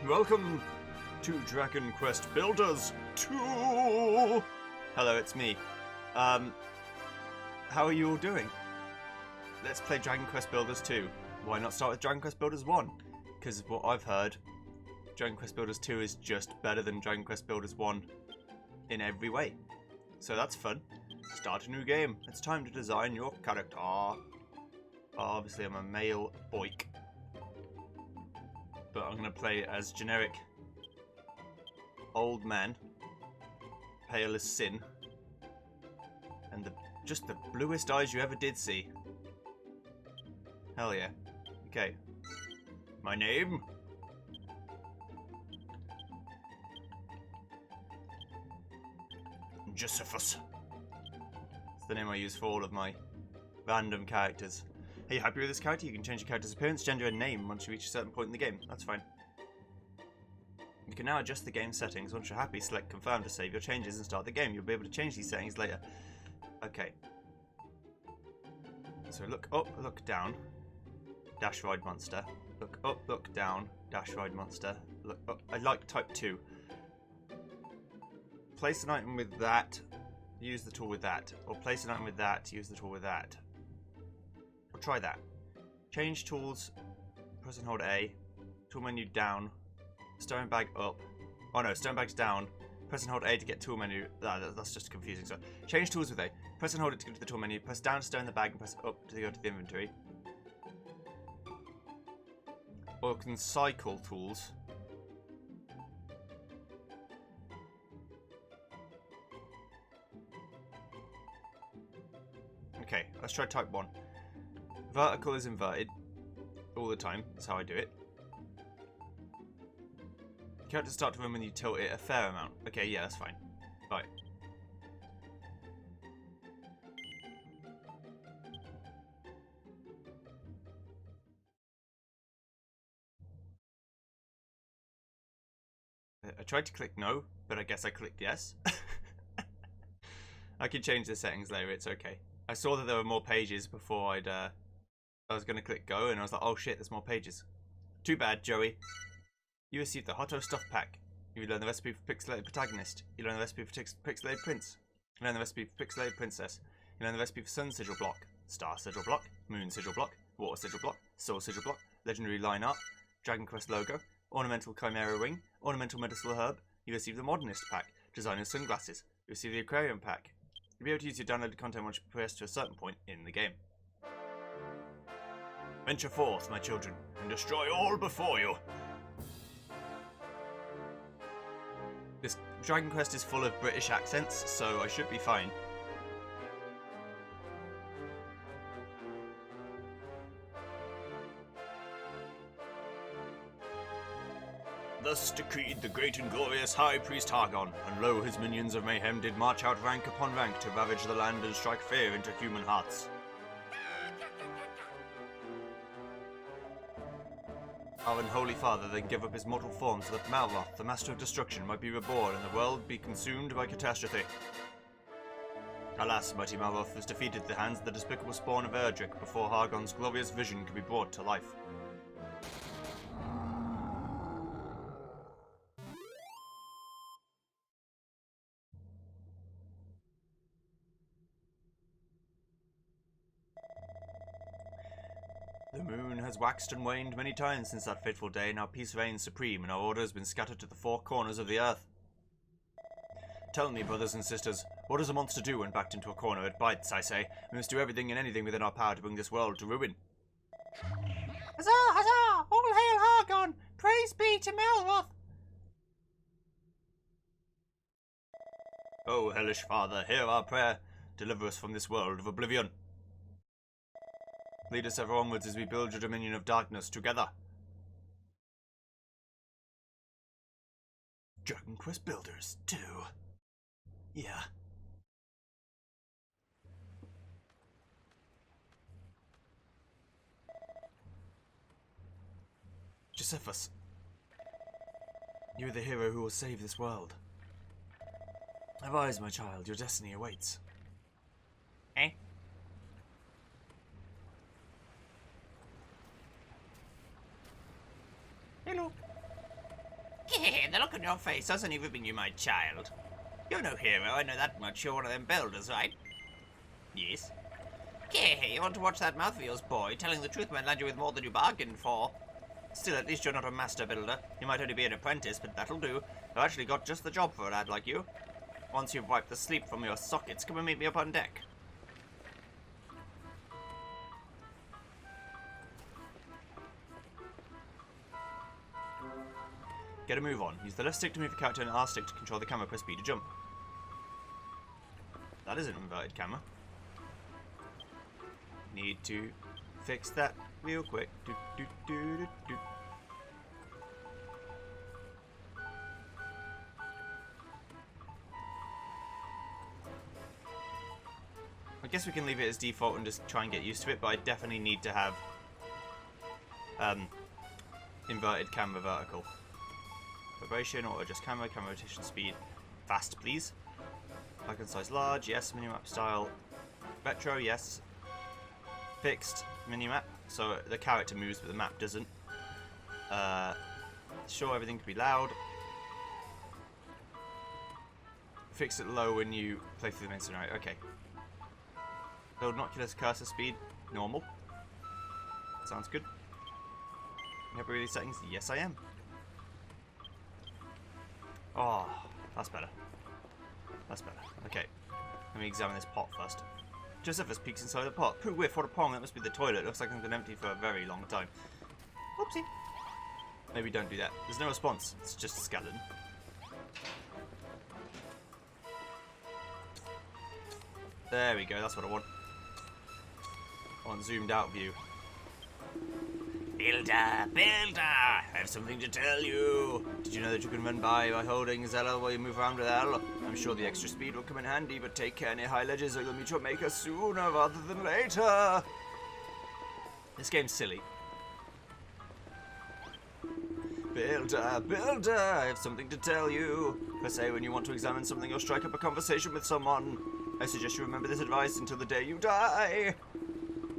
Welcome to Dragon Quest Builders 2! Hello, it's me. How are you all doing? Let's play Dragon Quest Builders 2. Why not start with Dragon Quest Builders 1? Because what I've heard, Dragon Quest Builders 2 is just better than Dragon Quest Builders 1 in every way. So that's fun. Start a new game. It's time to design your character. Obviously I'm a male boik. But I'm going to play as generic old man, pale as sin, and just the bluest eyes you ever did see. Hell yeah. Okay. My name? Josephus. It's the name I use for all of my random characters. Are you happy with this character? You can change your character's appearance, gender, and name once you reach a certain point in the game. That's fine. You can now adjust the game settings. Once you're happy, select confirm to save your changes and start the game. You'll be able to change these settings later. Okay. So look up, look down. Dash ride monster. Look up, look down. Dash ride monster. Look up. I like type 2. Place an item with that. Use the tool with that. Or place an item with that. Use the tool with that. Or try that. Change tools. Press and hold A. Tool menu down. Stone bag up. Oh no, stone bag's down. Press and hold A to get tool menu. That's just confusing. So change tools with A. Press and hold it to go to the tool menu. Press down to stone the bag and press up to go to the inventory. Or you can cycle tools. Okay, let's try type 1. Vertical is inverted all the time. That's how I do it. Characters start to run when you tilt it a fair amount. Okay, yeah, that's fine. Right. I tried to click no, but I guess I clicked yes. I can change the settings later, it's okay. I saw that there were more pages before I was going to click go, and I was like, oh shit, there's more pages. Too bad, Joey. You received the Hotto Stuff Pack. You learn the recipe for Pixelated Protagonist. You learn the recipe for Pixelated Prince. You learn the recipe for Pixelated Princess. You learn the recipe for Sun Sigil Block, Star Sigil Block, Moon Sigil Block, Water Sigil Block, Soul Sigil Block, Legendary Line Art, Dragon Quest Logo, Ornamental Chimera Ring, Ornamental Medicinal Herb. You receive the Modernist Pack, Designer's Sunglasses. You receive the Aquarium Pack. You'll be able to use your downloaded content once you progress to a certain point in the game. Venture forth, my children, and destroy all before you. This Dragon Quest is full of British accents, so I should be fine. Thus decreed the great and glorious High Priest Hargon, and lo, his minions of mayhem did march out rank upon rank to ravage the land and strike fear into human hearts. Our unholy father then gave up his mortal form so that Malroth, the master of destruction, might be reborn and the world be consumed by catastrophe. Alas, mighty Malroth was defeated at the hands of the despicable spawn of Erdrick before Hargon's glorious vision could be brought to life. The moon has waxed and waned many times since that fateful day. Now peace reigns supreme, and our order has been scattered to the four corners of the earth. Tell me, brothers and sisters, what does a monster do when backed into a corner? It bites, I say. We must do everything and anything within our power to bring this world to ruin. Huzzah! Huzzah! All hail Hargon! Praise be to Malroth! Oh, hellish father, hear our prayer. Deliver us from this world of oblivion. Lead us ever onwards as we build your dominion of darkness together. Dragon Quest Builders 2. Yeah. Josephus. You are the hero who will save this world. Arise, my child, your destiny awaits. Eh? The look on your face doesn't even mean you my child. You're no hero, I know that much. You're one of them builders, right? Yes. You want to watch that mouth of yours, boy? Telling the truth might land you with more than you bargained for. Still, at least you're not a master builder. You might only be an apprentice, but that'll do. I've actually got just the job for a lad like you. Once you've wiped the sleep from your sockets, come and meet me up on deck. Get a move on. Use the left stick to move the character and R stick to control the camera. Press B to jump. That is an inverted camera. Need to fix that real quick. Do, do, do, do, do. I guess we can leave it as default and just try and get used to it, but I definitely need to have inverted camera vertical. Vibration, or just camera rotation speed. Fast, please. Icon size large, yes. Minimap style. Retro, yes. Fixed minimap, so the character moves but the map doesn't. Sure, everything can be loud. Fix it low when you play through the main scenario. Okay. Build Noculus cursor speed, normal. Sounds good. Happy with these settings? Yes, I am. Oh, that's better. That's better. Okay. Let me examine this pot first. Josephus peeks inside the pot. Pooh whiff, what a pong. That must be the toilet. Looks like it's been empty for a very long time. Oopsie. Maybe don't do that. There's no response. It's just a skeleton. There we go. That's what I want. I want zoomed out view. Builder, builder, I have something to tell you. Did you know that you can run by holding Zella while you move around with L? I'm sure the extra speed will come in handy, but take care near high ledges or you'll meet your maker sooner rather than later. This game's silly. Builder, builder, I have something to tell you. Press A when you want to examine something or strike up a conversation with someone. I suggest you remember this advice until the day you die.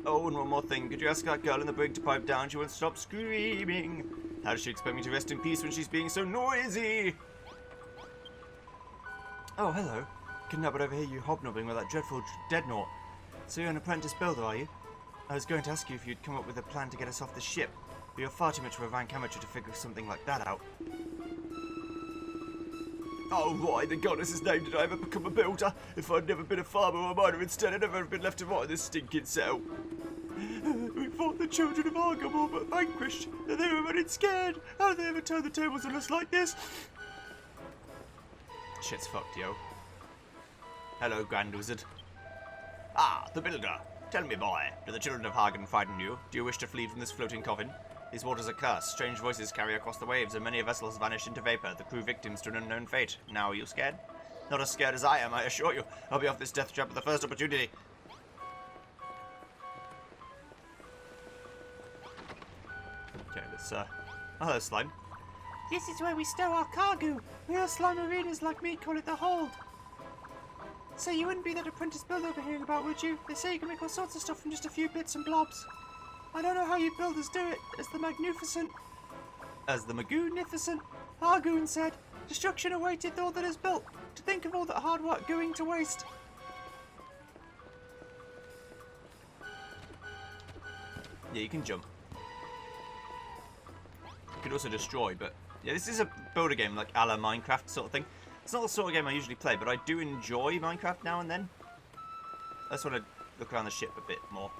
Oh, and one more thing. Could you ask that girl in the brig to pipe down? She won't stop screaming. How does she expect me to rest in peace when she's being so noisy? Oh, hello. Couldn't help but overhear you hobnobbing with that dreadful Dreadnought. So you're an apprentice builder, are you? I was going to ask you if you'd come up with a plan to get us off the ship, but you're far too much of a rank amateur to figure something like that out. Oh, why the goddess's name did I ever become a builder? If I'd never been a farmer or a miner instead, I'd never have been left to rot in this stinking cell. We fought the children of Arkham all but vanquished, and they were running scared. How did they ever turn the tables on us like this? Shit's fucked, yo. Hello, Grand Wizard. Ah, the builder. Tell me, boy, do the children of Hagen frighten you? Do you wish to flee from this floating coffin? These waters are cursed, strange voices carry across the waves, and many vessels vanish into vapor, the crew victims to an unknown fate. Now are you scared? Not as scared as I am, I assure you. I'll be off this death trap at the first opportunity. Okay, let's, oh, hello, slime. This is where we stow our cargo. Real slime arenas like me call it the hold. So you wouldn't be that apprentice builder we're hearing about, would you? They say you can make all sorts of stuff from just a few bits and blobs. I don't know how you builders do it, as the magnificent Hargoon said. Destruction awaited all that is built. To think of all that hard work going to waste. Yeah, you can jump. You could also destroy, but yeah, this is a builder game like a la Minecraft sort of thing. It's not the sort of game I usually play, but I do enjoy Minecraft now and then. I just want to look around the ship a bit more.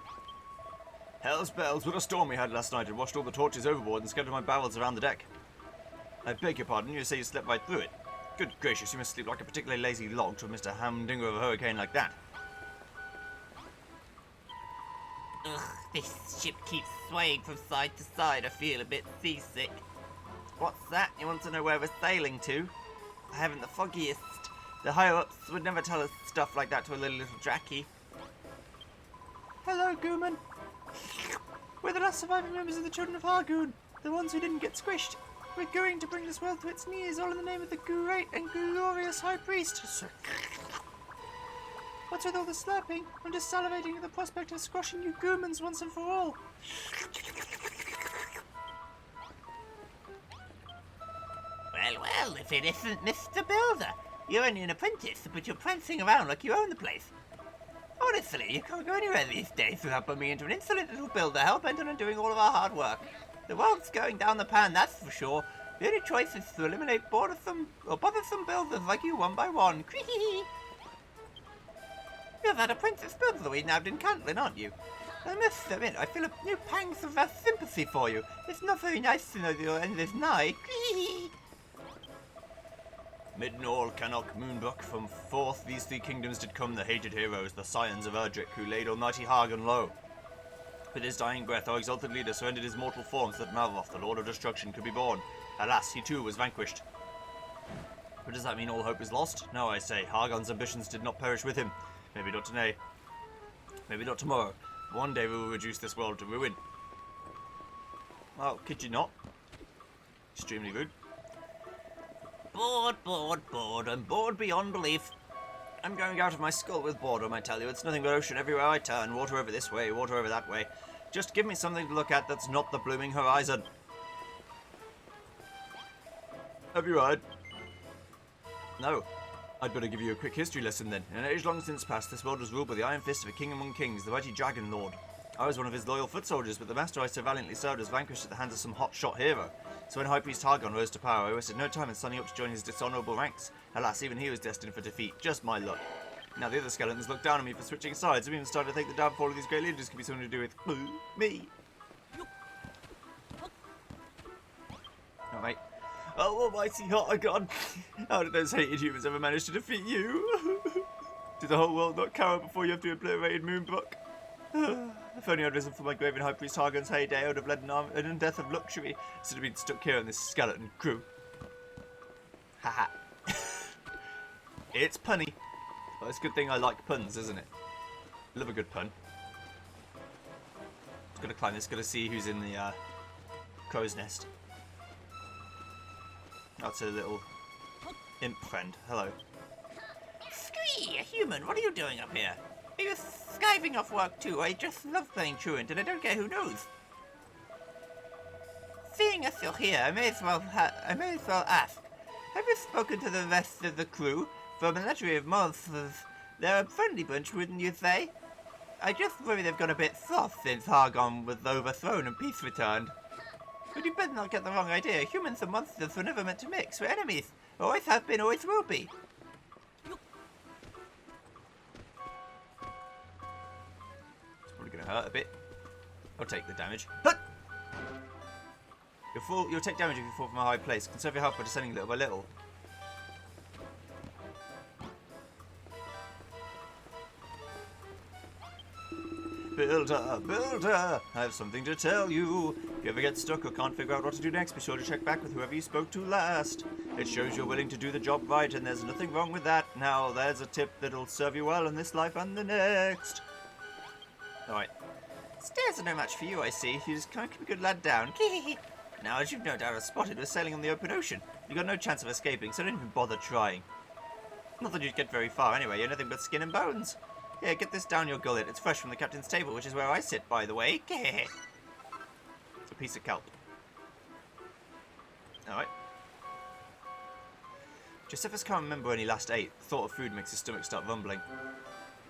Hell's bells, what a storm we had last night. It washed all the torches overboard and scattered my barrels around the deck. I beg your pardon, you say you slept right through it. Good gracious, you must sleep like a particularly lazy log to have missed a humdinger of a hurricane like that. Ugh, this ship keeps swaying from side to side. I feel a bit seasick. What's that? You want to know where we're sailing to? I haven't the foggiest. The higher-ups would never tell us stuff like that to a little Dracky. Hello, Gooman. We're the last surviving members of the Children of Hargoon, the ones who didn't get squished. We're going to bring this world to its knees, all in the name of the great and glorious High Priest. What's with all the slapping? I'm just salivating at the prospect of squashing you Goomans once and for all. Well, if it isn't Mr. Builder. You're only an apprentice, but you're prancing around like you own the place. Honestly, you can't go anywhere these days without bumping into an insolent little builder hell-bent on doing all of our hard work. The world's going down the pan, that's for sure. The only choice is to eliminate bothersome builders like you one by one. Creehee. You're that apprentice builder we nabbed in Cantlin, aren't you? I must admit, I feel a new pangs of sympathy for you. It's not very nice to know that your end is nigh. Creehee. Midnall, Cannock, Moonbrook, from forth these three kingdoms did come the hated heroes, the scions of Erdrick, who laid almighty Hagen low. With his dying breath, our exalted leader surrendered his mortal form so that Malroth, the Lord of Destruction, could be born. Alas, he too was vanquished. But does that mean all hope is lost? No, I say, Hargon's ambitions did not perish with him. Maybe not today. Maybe not tomorrow. One day we will reduce this world to ruin. Well, kid you not. Extremely rude. Bored, bored, bored. I'm bored beyond belief. I'm going out of my skull with boredom, I tell you. It's nothing but ocean everywhere I turn. Water over this way, water over that way. Just give me something to look at that's not the blooming horizon. Have you heard? No. I'd better give you a quick history lesson then. In an age long since past, this world was ruled by the iron fist of a king among kings, the mighty Dragon Lord. I was one of his loyal foot soldiers, but the master I so valiantly served was vanquished at the hands of some hot-shot hero. So when High Priest Hargon rose to power, I wasted no time in signing up to join his dishonourable ranks. Alas, even he was destined for defeat. Just my luck. Now the other skeletons looked down on me for switching sides, and even started to think the downfall of these great leaders could be something to do with me. Oh, mate. Oh, almighty Hargon! How did those hated humans ever manage to defeat you? Did the whole world not cower before you have to obliterated Moonbrook? If only I'd risen from my grave in High Priest Hargon's heyday, I would have led an death of luxury instead of being stuck here in this skeleton crew. Haha. It's punny. Well, it's a good thing I like puns, isn't it? Love a good pun. Just gotta climb this, gotta see who's in the crow's nest. That's a little imp friend. Hello. Scree, a human, what are you doing up here? Are you skiving off work too? I just love playing truant and I don't care who knows. Seeing as you're here, I may as well ask. Have you spoken to the rest of the crew? For a menagerie of monsters, they're a friendly bunch, wouldn't you say? I just worry they've got a bit soft since Hargon was overthrown and peace returned. But you better not get the wrong idea. Humans and monsters were never meant to mix. We're enemies. Always have been, always will be. It's probably going to hurt a bit. I'll take the damage. But you'll take damage if you fall from a high place. Conserve your health by descending little by little. Builder, builder, I have something to tell you. If you ever get stuck or can't figure out what to do next, be sure to check back with whoever you spoke to last. It shows you're willing to do the job right, and there's nothing wrong with that. Now, there's a tip that'll serve you well in this life and the next. Alright. Stairs are no match for you, I see. You just can't keep a good lad down. Now, as you've no doubt spotted, we're sailing on the open ocean. You've got no chance of escaping, so don't even bother trying. Not that you'd get very far anyway, you're nothing but skin and bones. Here, get this down your gullet. It's fresh from the captain's table, which is where I sit, by the way. It's a piece of kelp. Alright. Josephus can't remember when he last ate. The thought of food makes his stomach start rumbling.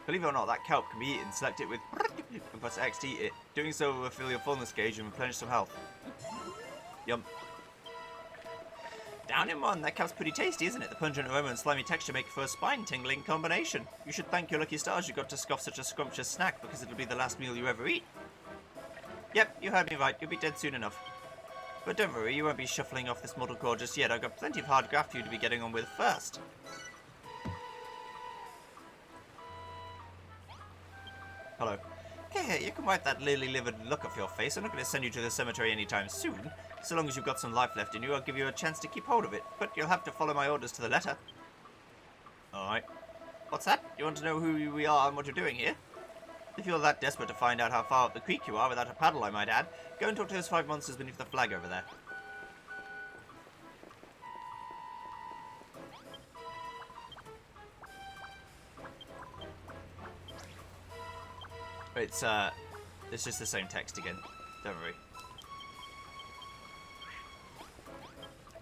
Believe it or not, that kelp can be eaten. Select it with and press X to eat it. Doing so will fill your fullness gauge and replenish some health. Yum. Down in one, that kelp's pretty tasty, isn't it? The pungent aroma and slimy texture make for a spine-tingling combination. You should thank your lucky stars you got to scoff such a scrumptious snack, because it'll be the last meal you ever eat. Yep, you heard me right. You'll be dead soon enough. But don't worry, you won't be shuffling off this mortal core just yet. I've got plenty of hard graft for you to be getting on with first. Hello. Okay, you can wipe that lily-livered look off your face. I'm not going to send you to the cemetery anytime soon. So long as you've got some life left in you, I'll give you a chance to keep hold of it. But you'll have to follow my orders to the letter. Alright. What's that? You want to know who we are and what you're doing here? If you're that desperate to find out how far up the creek you are without a paddle, I might add, go and talk to those 5 monsters beneath the flag over there. It's just the same text again. Don't worry.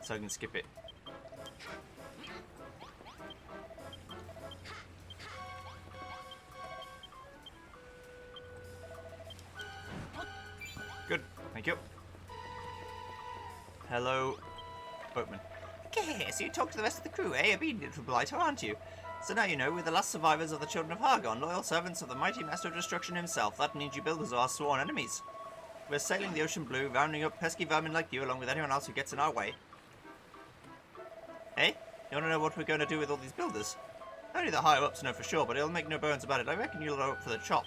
So I can skip it. Thank you. Hello, boatman. Okay, so you talk to the rest of the crew, eh? Obedient little blighter, aren't you? So now you know we're the last survivors of the Children of Hargon, loyal servants of the mighty Master of Destruction himself. That means you builders are our sworn enemies. We're sailing the ocean blue, rounding up pesky vermin like you, along with anyone else who gets in our way. Hey, you want to know what we're going to do with all these builders? Only the higher-ups know for sure, but it'll make no bones about it. I reckon you'll go up for the chop.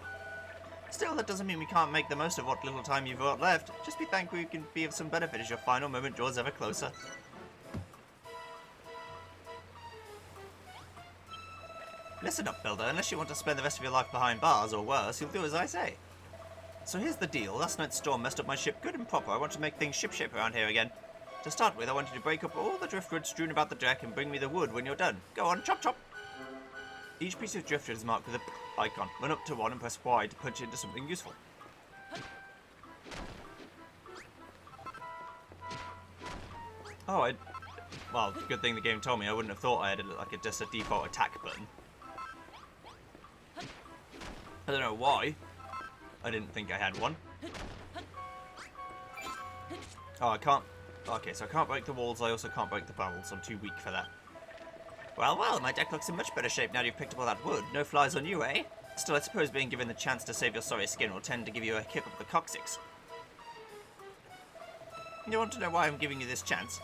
Still, that doesn't mean we can't make the most of what little time you've got left. Just be thankful you can be of some benefit as your final moment draws ever closer. Listen up, Builder. Unless you want to spend the rest of your life behind bars, or worse, you'll do as I say. So here's the deal. Last night's storm messed up my ship good and proper. I want to make things ship-shape around here again. To start with, I want you to break up all the driftwood strewn about the deck and bring me the wood when you're done. Go on, chop chop! Each piece of driftwood is marked with a icon. Run up to one and press Y to punch it into something useful. Oh, well, good thing the game told me. I wouldn't have thought I had just a default attack button. I don't know why. I didn't think I had one. Oh, I can't. Okay, so I can't break the walls. I also can't break the barrels. I'm too weak for that. Well, well, my deck looks in much better shape now you've picked up all that wood. No flies on you, eh? Still, I suppose being given the chance to save your sorry skin will tend to give you a kick up the coccyx. You want to know why I'm giving you this chance?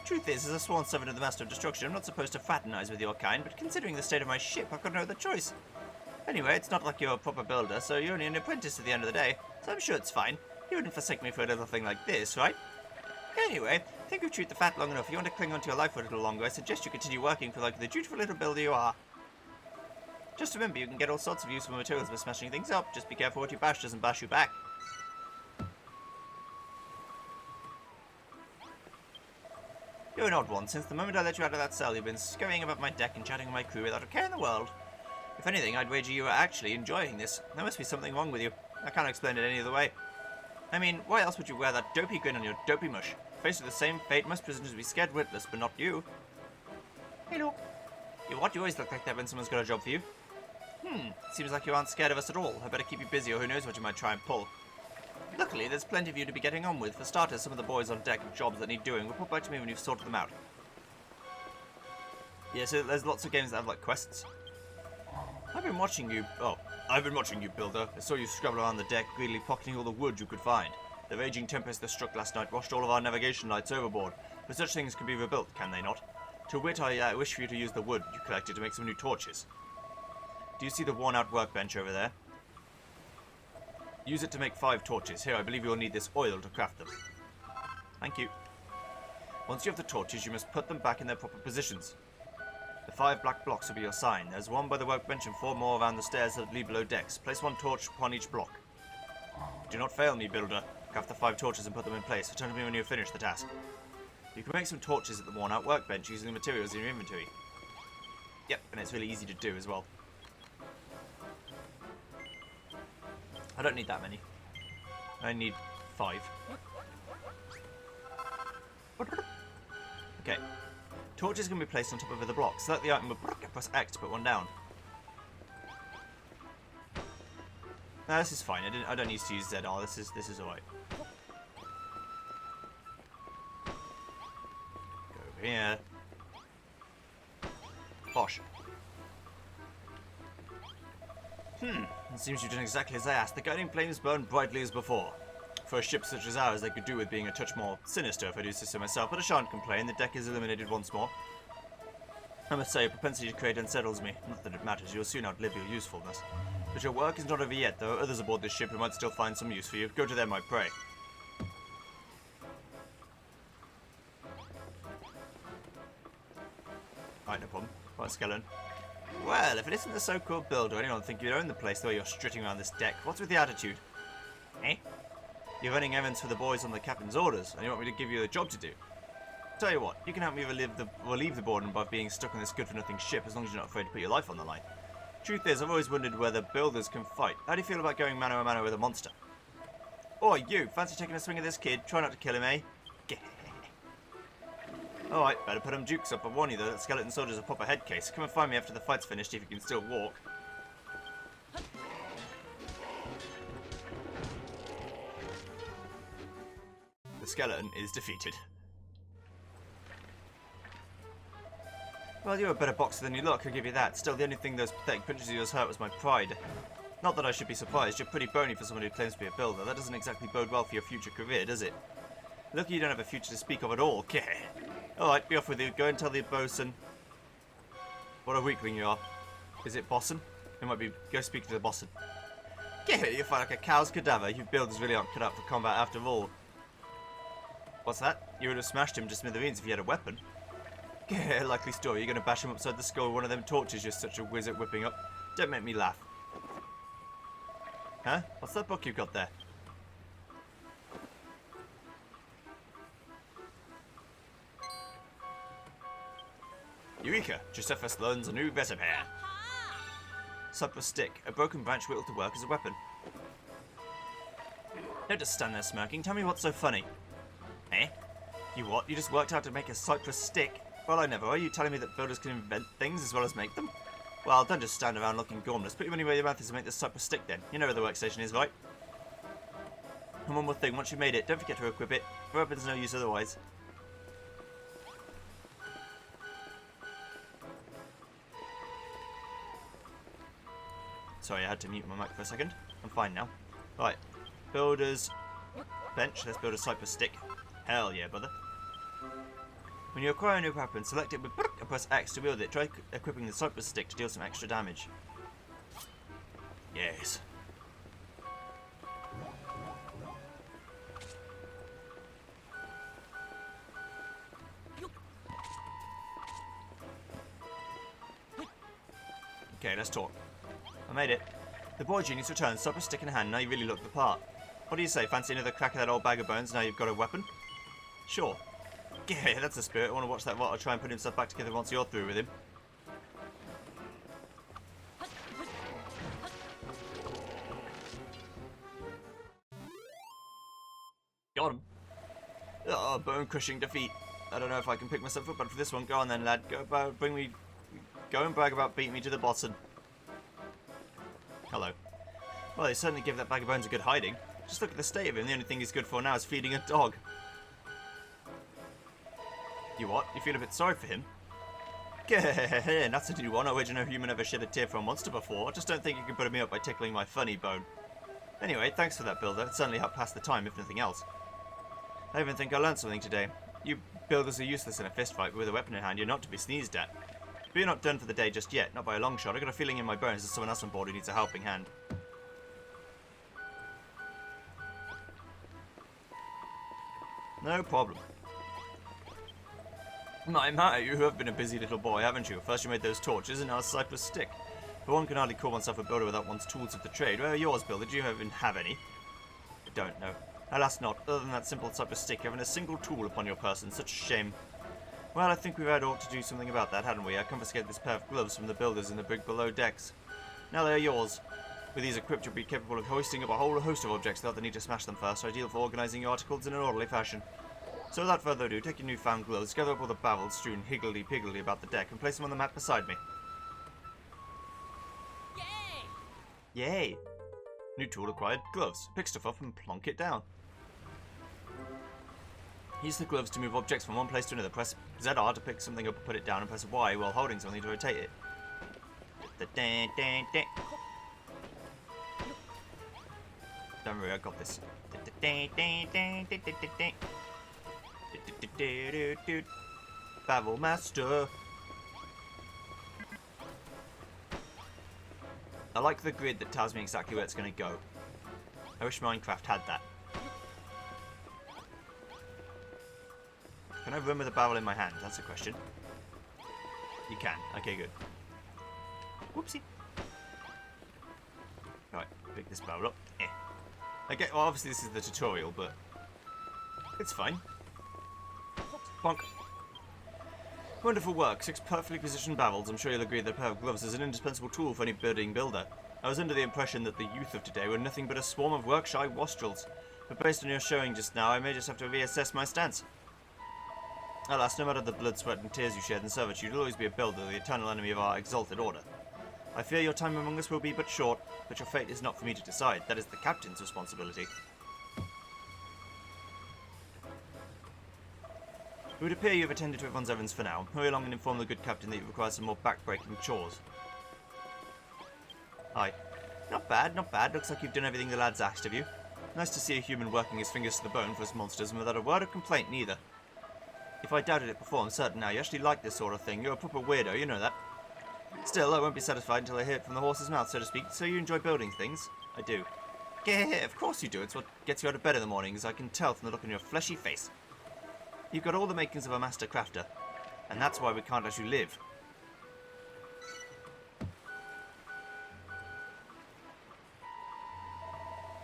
Truth is, as a sworn servant of the Master of Destruction, I'm not supposed to fraternize with your kind, but considering the state of my ship, I've got no other choice. Anyway, it's not like you're a proper builder, so you're only an apprentice at the end of the day, so I'm sure it's fine. You wouldn't forsake me for a little thing like this, right? Anyway, I think we've chewed the fat long enough. If you want to cling on to your life for a little longer, I suggest you continue working for like the dutiful little builder you are. Just remember, you can get all sorts of useful materials by smashing things up. Just be careful what you bash doesn't bash you back. You're an odd one. Since the moment I let you out of that cell, you've been scurrying about my deck and chatting with my crew without a care in the world. If anything, I'd wager you are actually enjoying this. There must be something wrong with you. I can't explain it any other way. I mean, why else would you wear that dopey grin on your dopey mush? Faced with the same fate, most prisoners would be scared witless, but not you. Hello. You what? You always look like that when someone's got a job for you. Seems like you aren't scared of us at all. I better keep you busy, or who knows what you might try and pull. Luckily, there's plenty of you to be getting on with. For starters, some of the boys on deck have jobs that need doing. Report back to me when you've sorted them out. Yeah, so there's lots of games that have, like, quests. I've been watching you, Builder. I saw you scrabble around the deck, greedily pocketing all the wood you could find. The raging tempest that struck last night washed all of our navigation lights overboard, but such things can be rebuilt, can they not? To wit, I wish for you to use the wood you collected to make some new torches. Do you see the worn-out workbench over there? Use it to make 5 torches. Here, I believe you'll need this oil to craft them. Thank you. Once you have the torches, you must put them back in their proper positions. The 5 black blocks will be your sign. There's 1 by the workbench and 4 more around the stairs that lead below decks. Place 1 torch upon each block. Do not fail me, Builder. Craft the 5 torches and put them in place. Return to me when you have finished the task. You can make some torches at the worn-out workbench using the materials in your inventory. Yep, and it's really easy to do as well. I don't need that many. I need 5. Okay. Torches can be placed on top of other blocks. Select the item and press X to put one down. No, this is fine. I don't need to use ZR. This is alright. Go over here. Bosh. It seems you've done exactly as I asked. The guiding flames burn brightly as before. For a ship such as ours, they could do with being a touch more sinister if I do say so myself, but I shan't complain. The deck is eliminated once more. I must say, your propensity to create unsettles me. Not that it matters, you'll soon outlive your usefulness. But your work is not over yet. There are others aboard this ship who might still find some use for you. Go to them, I pray. Right, no problem. Right, skeleton. Well, if it isn't the so-called Builder, anyone think you own the place the way you're strutting around this deck. What's with the attitude? Eh? You're running errands for the boys on the captain's orders, and you want me to give you a job to do. Tell you what, you can help me relieve the boredom by being stuck on this good-for-nothing ship as long as you're not afraid to put your life on the line. Truth is, I've always wondered whether builders can fight. How do you feel about going mano-a-mano with a monster? Oi, you, fancy taking a swing at this kid? Try not to kill him, eh? Alright, better put them dukes up. I warn you though, that skeleton soldier's a proper head case. Come and find me after the fight's finished if you can still walk. skeleton is defeated. Well, you're a better boxer than you look, I'll give you that. Still, the only thing those pathetic punches of yours hurt was my pride. Not that I should be surprised, you're pretty bony for someone who claims to be a builder. That doesn't exactly bode well for your future career, does it? Lucky you don't have a future to speak of at all. Alright, be off with you. Go and tell the bosun. What a weakling you are. Is it bosun? It might be. Go speak to the bosun. You fight like a cow's cadaver. You builders really aren't cut out for combat after all. What's that? You would have smashed him to smithereens if you had a weapon. Likely story. You're going to bash him upside the skull with one of them torches you're such a whiz at whipping up. Don't make me laugh. Huh? What's that book you've got there? Eureka! Josephus learns a new recipe. Cypress stick. A broken branch whittled to work as a weapon. Don't just stand there smirking. Tell me what's so funny. Eh? You what? You just worked out to make a cypress stick? Well, I never. Are you telling me that builders can invent things as well as make them? Well, don't just stand around looking gormless. Put your money where your mouth is and make this cypress stick then. You know where the workstation is, right? And one more thing. Once you've made it, don't forget to equip it. The weapon's no use otherwise. Sorry, I had to mute my mic for a second. I'm fine now. Right. Builder's bench. Let's build a cypress stick. Hell yeah, brother. When you acquire a new weapon, select it with and press X to wield it. Try equipping the cypress stick to deal some extra damage. Yes. Okay, let's talk. I made it. The boy genius returns, cypress stick in hand. Now you really look the part. What do you say? Fancy another crack at that old bag of bones now you've got a weapon? Sure. Yeah, that's the spirit. I want to watch that rotter try and put himself back together once you're through with him. Got him. Oh, bone-crushing defeat. I don't know if I can pick myself up, but for this one, go on then, lad. Go and brag about beating me to the bottom. Hello. Well, they certainly give that bag of bones a good hiding. Just look at the state of him. The only thing he's good for now is feeding a dog. You what? You feel a bit sorry for him? That's a new one. I wager no human ever shed a tear for a monster before. I just don't think you can put me up by tickling my funny bone. Anyway, thanks for that, builder. It certainly helped pass the time, if nothing else. I even think I learned something today. You builders are useless in a fistfight, but with a weapon in hand, you're not to be sneezed at. But you're not done for the day just yet, not by a long shot. I got a feeling in my bones there's someone else on board who needs a helping hand. No problem. My, you have been a busy little boy, haven't you? First you made those torches, and now a cypress stick. But one can hardly call oneself a builder without one's tools of the trade. Where are yours, builder? Do you even have any? I don't know. Alas not. Other than that simple cypress stick, you haven't a single tool upon your person. Such a shame. Well, I think we've had ought to do something about that, hadn't we? I confiscated this pair of gloves from the builders in the brig below decks. Now they are yours. With these equipped, you'll be capable of hoisting up a whole host of objects without the need to smash them first, ideal for organising your articles in an orderly fashion. So without further ado, take your newfound gloves, gather up all the bavels strewn higgledy-piggledy about the deck, and place them on the mat beside me. Yay! Yay! New tool acquired, gloves. Pick stuff up and plonk it down. Use the gloves to move objects from one place to another. Press ZR to pick something up and put it down, and press Y while holding something to rotate it. Don't worry, I got this. Bavel Master. I like the grid that tells me exactly where it's going to go. I wish Minecraft had that. Can I run with a barrel in my hand? That's a question. You can. Okay, good. Whoopsie. Right, pick this barrel up. Okay, well, obviously this is the tutorial, but it's fine. Bonk. Wonderful work. 6 perfectly positioned barrels. I'm sure you'll agree that a pair of gloves is an indispensable tool for any building builder. I was under the impression that the youth of today were nothing but a swarm of work-shy wastrels, but based on your showing just now, I may just have to reassess my stance. Alas, no matter the blood, sweat and tears you shared in servitude, you'll always be a builder, the eternal enemy of our exalted order. I fear your time among us will be but short, but your fate is not for me to decide. That is the captain's responsibility. It would appear you've attended to everyone's errands for now. Hurry along and inform the good captain that you require some more back-breaking chores. Hi. Not bad, not bad. Looks like you've done everything the lads asked of you. Nice to see a human working his fingers to the bone for us monsters and without a word of complaint neither. If I doubted it before, I'm certain now you actually like this sort of thing. You're a proper weirdo, you know that. Still, I won't be satisfied until I hear it from the horse's mouth, so to speak. So you enjoy building things? I do. Yeah, of course you do. It's what gets you out of bed in the mornings. I can tell from the look on your fleshy face. You've got all the makings of a master crafter, and that's why we can't let you live.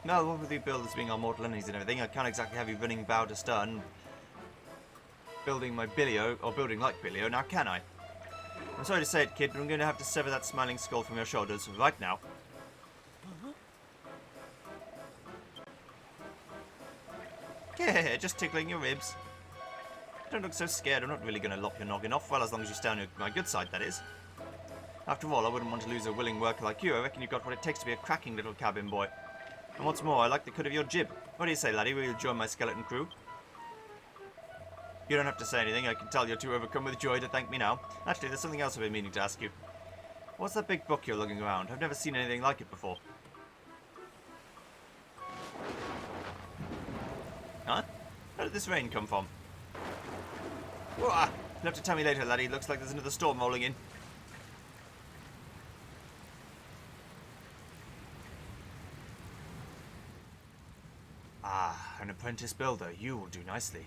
Well, what with you builders being our mortal enemies and everything, I can't exactly have you running bow to stern, building my Billio, or building like Billio, now can I? I'm sorry to say it, kid, but I'm going to have to sever that smiling skull from your shoulders right now. Yeah, just tickling your ribs. Don't look so scared, I'm not really going to lop your noggin off, well, as long as you stay on my good side, that is. After all, I wouldn't want to lose a willing worker like you. I reckon you've got what it takes to be a cracking little cabin boy. And what's more, I like the cut of your jib. What do you say, laddie? Will you join my skeleton crew? You don't have to say anything. I can tell you're too overcome with joy to thank me now. Actually, there's something else I've been meaning to ask you. What's that big book you're lugging around? I've never seen anything like it before. Huh? Where did this rain come from? Whoa! You'll have to tell me later, laddie. Looks like there's another storm rolling in. Ah, an apprentice builder. You will do nicely.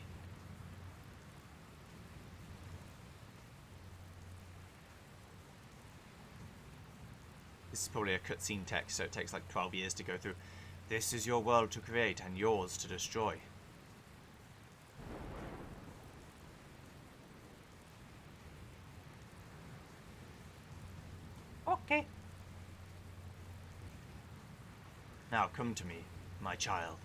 This is probably a cutscene text, so it takes like 12 years to go through. This is your world to create and yours to destroy. Okay. Now come to me, my child.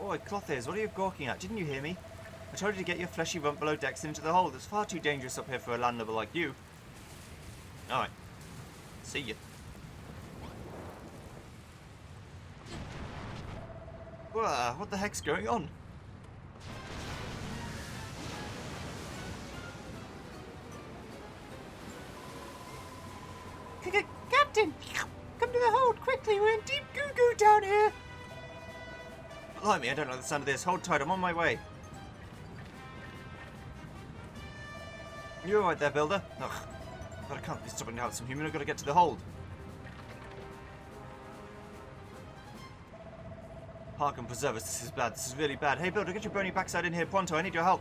Oi, Clothiers, what are you gawking at? Didn't you hear me? I told you to get your fleshy rump below decks into the hold. It's far too dangerous up here for a landlubber like you. Alright. See ya. Whoa, what the heck's going on? Captain! Come to the hold, quickly! We're in deep goo-goo down here! Blimey, I don't like the sound of this. Hold tight, I'm on my way. You alright there, builder? Ugh. But I can't be stopping out some human. I've got to get to the hold. Hark and preserve us. This is bad. This is really bad. Hey, builder, get your bony backside in here pronto. I need your help.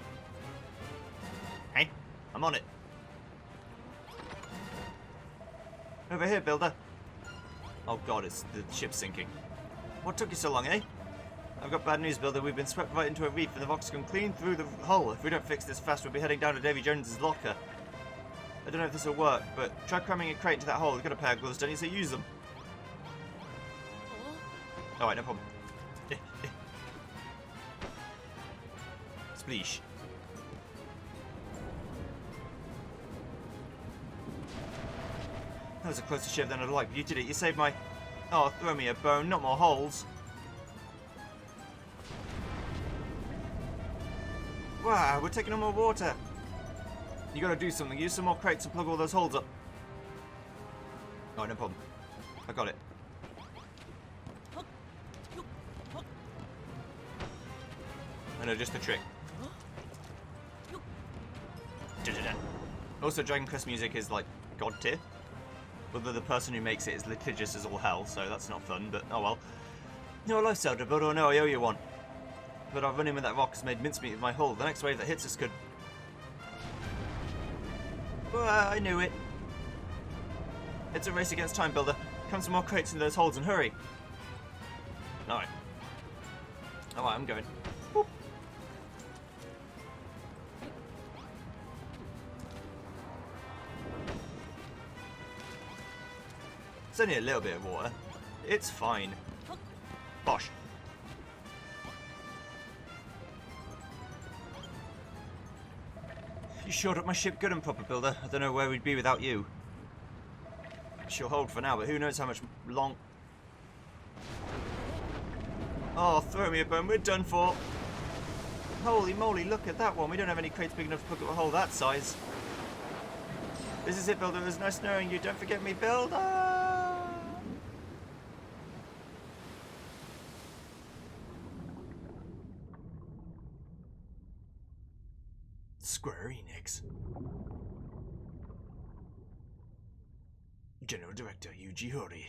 Hey, I'm on it. Over here, builder. Oh god, it's the ship's sinking. What took you so long, eh? I've got bad news, builder. We've been swept right into a reef and the rocks come clean through the hull. If we don't fix this fast, we'll be heading down to Davy Jones's locker. I don't know if this will work, but try cramming a crate into that hole. You've got a pair of gloves, don't you? So use them. Alright, no problem. Spleesh. That was a closer shave than I'd like. You did it. You saved my... Oh, throw me a bone. Not more holes. Wow, we're taking on more water. You gotta do something. Use some more crates and plug all those holes up. Oh, no problem. I got it. I know just the trick. Da-da-da. Also, Dragon Quest music is like god tier. Although the person who makes it is litigious as all hell, so that's not fun, but oh well. No life Zelda, but oh no, I owe you one. But our run-in with that rock has made mincemeat of my hull. The next wave that hits us could... Well, I knew it. It's a race against time, builder. Come some more crates in those holes and hurry. Alright. Alright, I'm going. Boop. It's only a little bit of water. It's fine. Bosh. You shored up my ship good and proper, builder. I don't know where we'd be without you. She'll hold for now, but who knows how much Oh, throw me a bone. We're done for. Holy moly, look at that one. We don't have any crates big enough to put a hole that size. This is it, Builder. It was nice knowing you. Don't forget me, Builder. Square Enix. General Director Yuji Horii.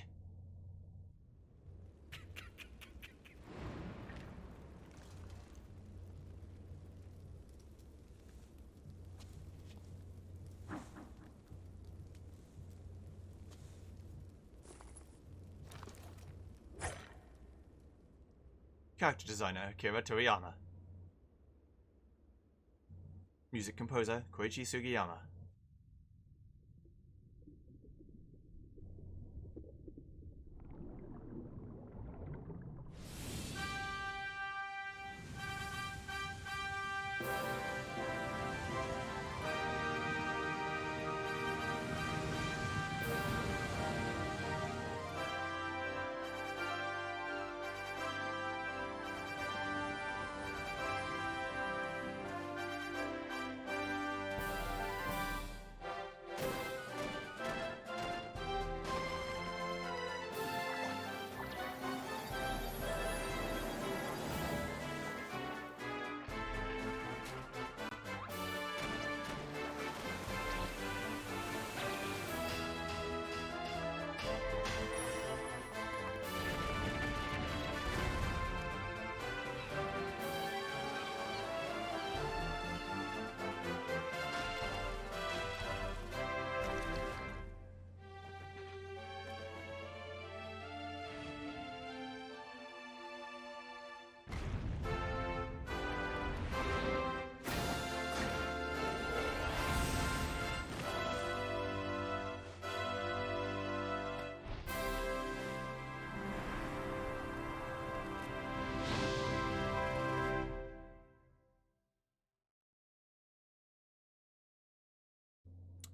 Character designer Akira Toriyama. Music composer Koichi Sugiyama.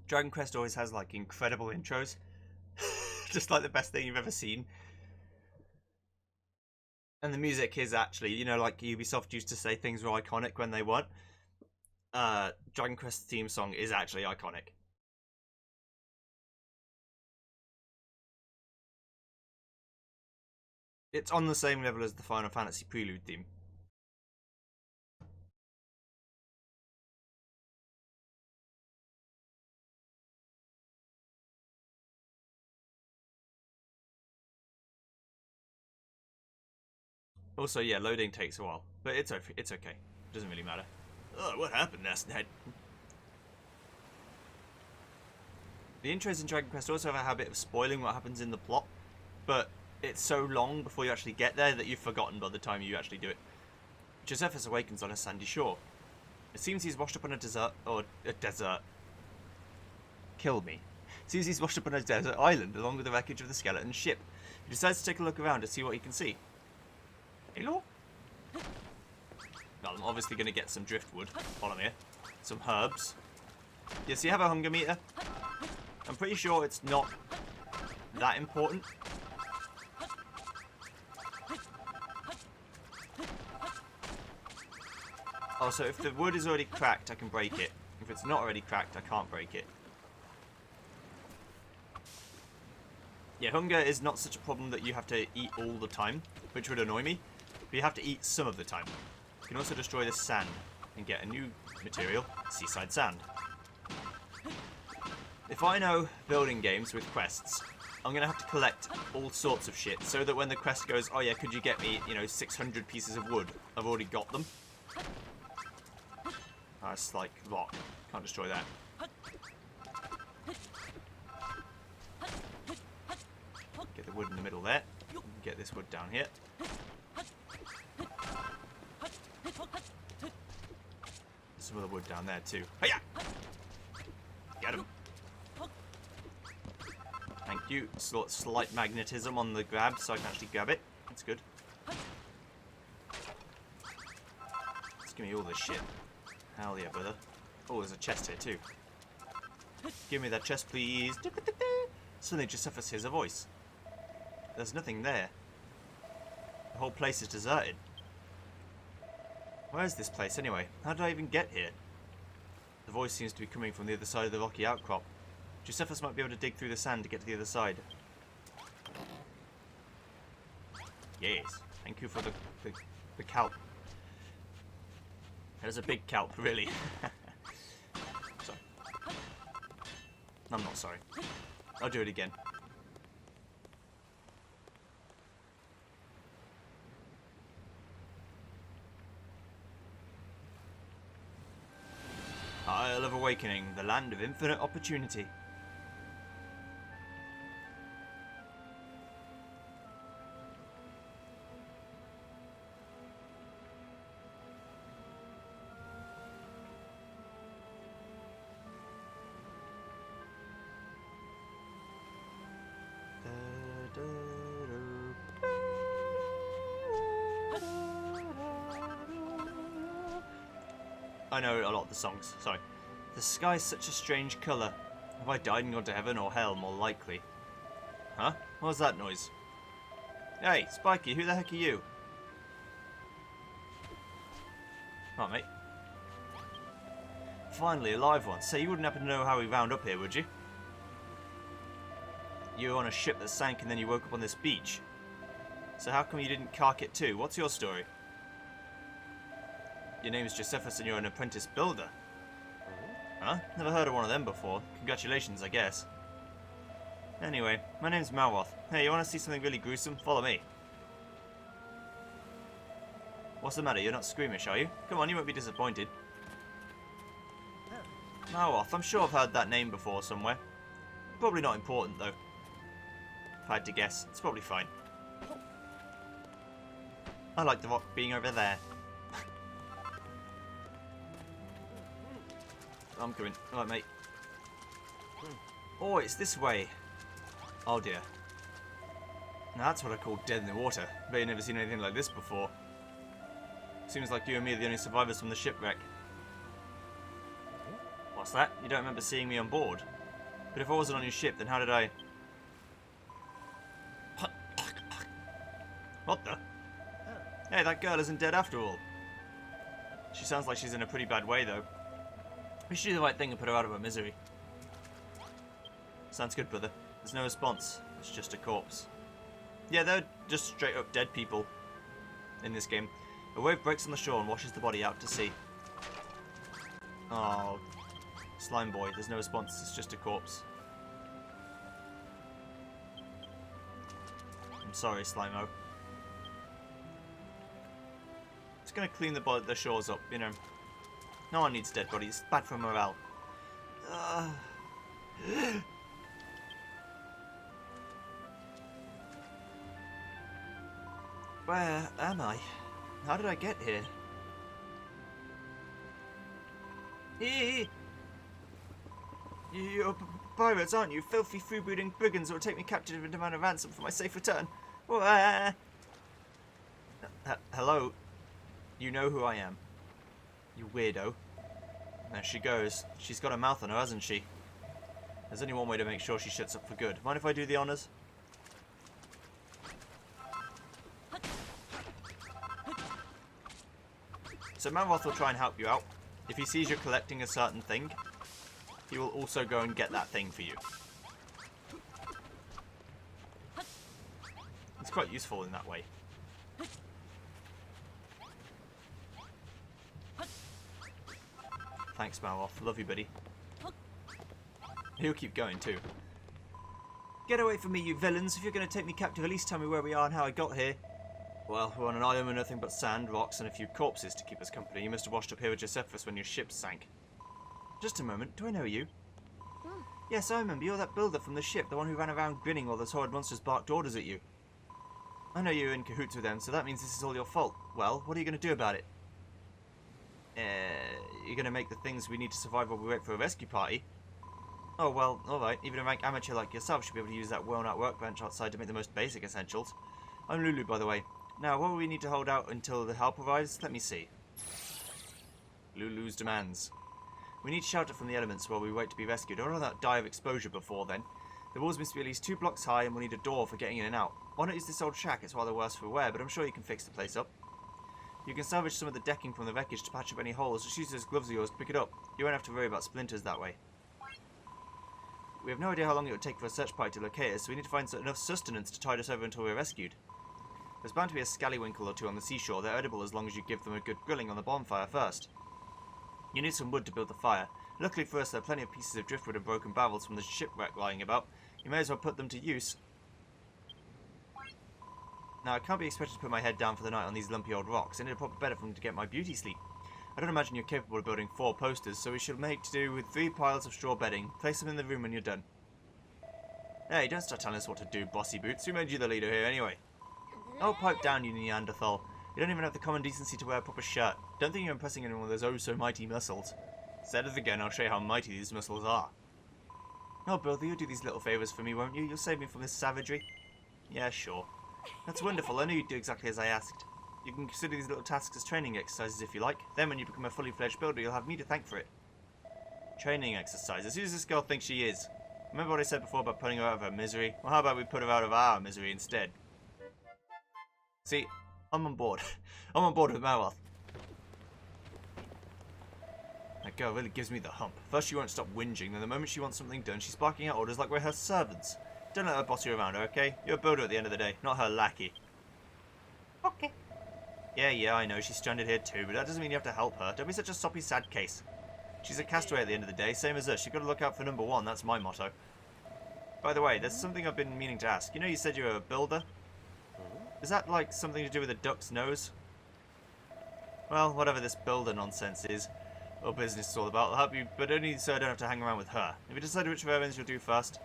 Dragon Quest always has like incredible intros. Just like the best thing you've ever seen. And the music is actually, you know, like Ubisoft used to say things were iconic when they won. Dragon Quest theme song is actually iconic. It's on the same level as the Final Fantasy Prelude theme. Also, yeah, loading takes a while, but it's okay. It doesn't really matter. Oh, what happened last night? The intros in Dragon Quest also have a habit of spoiling what happens in the plot, but it's so long before you actually get there that you've forgotten by the time you actually do it. Josephus awakens on a sandy shore. It seems he's washed up on a desert. Kill me. It seems he's washed up on a desert island along with the wreckage of the skeleton ship. He decides to take a look around to see what he can see. Hello? Well, I'm obviously going to get some driftwood while I'm here. Some herbs. Yes, you have a hunger meter. I'm pretty sure it's not that important. Oh, so if the wood is already cracked, I can break it. If it's not already cracked, I can't break it. Yeah, hunger is not such a problem that you have to eat all the time, which would annoy me. But you have to eat some of the time. You can also destroy the sand and get a new material, seaside sand. If I know building games with quests, I'm going to have to collect all sorts of shit so that when the quest goes, oh yeah, could you get me, 600 pieces of wood? I've already got them. That's like rock. Can't destroy that. Get the wood in the middle there. Get this wood down here. Some other wood down there too. Hiya! Get him. Thank you. Slight magnetism on the grab so I can actually grab it. That's good. Just give me all this shit. Hell yeah, brother. Oh, there's a chest here too. Give me that chest, please. Suddenly Josephus hears a voice. There's nothing there. The whole place is deserted. Where is this place anyway? How did I even get here? The voice seems to be coming from the other side of the rocky outcrop. Josephus might be able to dig through the sand to get to the other side. Yes. Thank you for the kelp. That is a big kelp, really. Sorry. I'm not sorry. I'll do it again. Isle of Awakening, the land of infinite opportunity. I know a lot of the songs, sorry. The sky's such a strange colour. Have I died and gone to heaven or hell, more likely? Huh? What was that noise? Hey, Spiky, who the heck are you? Oh, mate. Finally, a live one. Say, you wouldn't happen to know how we wound up here, would you? You were on a ship that sank and then you woke up on this beach. So how come you didn't cark it too? What's your story? Your name's Josephus and you're an apprentice builder. Huh? Never heard of one of them before. Congratulations, I guess. Anyway, my name's Malroth. Hey, you want to see something really gruesome? Follow me. What's the matter? You're not squeamish, are you? Come on, you won't be disappointed. Malroth, I'm sure I've heard that name before somewhere. Probably not important, though. If I had to guess, it's probably fine. I like the rock being over there. I'm coming. Alright, mate. Oh, it's this way. Oh, dear. Now, that's what I call dead in the water. Bet you've never seen anything like this before. Seems like you and me are the only survivors from the shipwreck. What's that? You don't remember seeing me on board? But if I wasn't on your ship, then how did I... What the? Hey, that girl isn't dead after all. She sounds like she's in a pretty bad way, though. We should do the right thing and put her out of her misery. Sounds good, brother. There's no response. It's just a corpse. Yeah, they're just straight up dead people in this game. A wave breaks on the shore and washes the body out to sea. Oh, slime boy. There's no response. It's just a corpse. I'm sorry, Slimo. Just gonna clean the shores up, you know. No one needs dead bodies. It's bad for morale. Where am I? How did I get here? You're pirates, aren't you? Filthy, freebooting brigands that will take me captive and demand a ransom for my safe return. Hello? You know who I am. You weirdo. There she goes. She's got a mouth on her, hasn't she? There's only one way to make sure she shuts up for good. Mind if I do the honours? So Malroth will try and help you out. If he sees you're collecting a certain thing, he will also go and get that thing for you. It's quite useful in that way. Thanks, Malroth. Love you, buddy. He'll keep going, too. Get away from me, you villains. If you're going to take me captive, at least tell me where we are and how I got here. Well, we're on an island with nothing but sand, rocks, and a few corpses to keep us company. You must have washed up here with Josephus when your ship sank. Just a moment. Do I know you? Yes, I remember. You're that builder from the ship, the one who ran around grinning while those horrid monsters barked orders at you. I know you're in cahoots with them, so that means this is all your fault. Well, what are you going to do about it? You're going to make the things we need to survive while we wait for a rescue party? Oh, well, alright. Even a rank amateur like yourself should be able to use that worn-out workbench outside to make the most basic essentials. I'm Lulu, by the way. Now, what will we need to hold out until the help arrives? Let me see. Lulu's demands. We need shelter from the elements while we wait to be rescued. I don't want to die of exposure before then. The walls must be at least 2 blocks high and we'll need a door for getting in and out. Why not use this old shack? It's rather worse for wear, but I'm sure you can fix the place up. You can salvage some of the decking from the wreckage to patch up any holes. Just use those gloves of yours to pick it up. You won't have to worry about splinters that way. We have no idea how long it would take for a search party to locate us, so we need to find enough sustenance to tide us over until we're rescued. There's bound to be a scallywinkle or two on the seashore. They're edible as long as you give them a good grilling on the bonfire first. You need some wood to build the fire. Luckily for us, there are plenty of pieces of driftwood and broken barrels from the shipwreck lying about. You may as well put them to use. Now, I can't be expected to put my head down for the night on these lumpy old rocks. I need a proper bed for them to get my beauty sleep. I don't imagine you're capable of building 4 posters, so we shall make do with 3 piles of straw bedding. Place them in the room when you're done. Hey, don't start telling us what to do, bossy boots. Who made you the leader here, anyway? Oh, pipe down, you Neanderthal. You don't even have the common decency to wear a proper shirt. Don't think you're impressing anyone with those oh-so-mighty muscles. Said it again, I'll show you how mighty these muscles are. Oh, brother, you'll do these little favours for me, won't you? You'll save me from this savagery. Yeah, sure. That's wonderful. I knew you'd do exactly as I asked. You can consider these little tasks as training exercises if you like. Then when you become a fully fledged builder, you'll have me to thank for it. Training exercises? Who does this girl think she is? Remember what I said before about putting her out of her misery? Well, how about we put her out of our misery instead? See, I'm on board. I'm on board with Maroth. That girl really gives me the hump. First she won't stop whinging, then the moment she wants something done, she's barking out orders like we're her servants. Don't let her boss you around, okay? You're a builder at the end of the day, not her lackey. Okay. Yeah, I know, she's stranded here too, but that doesn't mean you have to help her. Don't be such a soppy sad case. She's a castaway at the end of the day, same as us. You've got to look out for number 1, that's my motto. By the way, there's something I've been meaning to ask. You know you said you were a builder? Is that like something to do with a duck's nose? Well, whatever this builder nonsense is, or business is all about, I'll help you, but only so I don't have to hang around with her. Have you decided which of our ends you'll do first?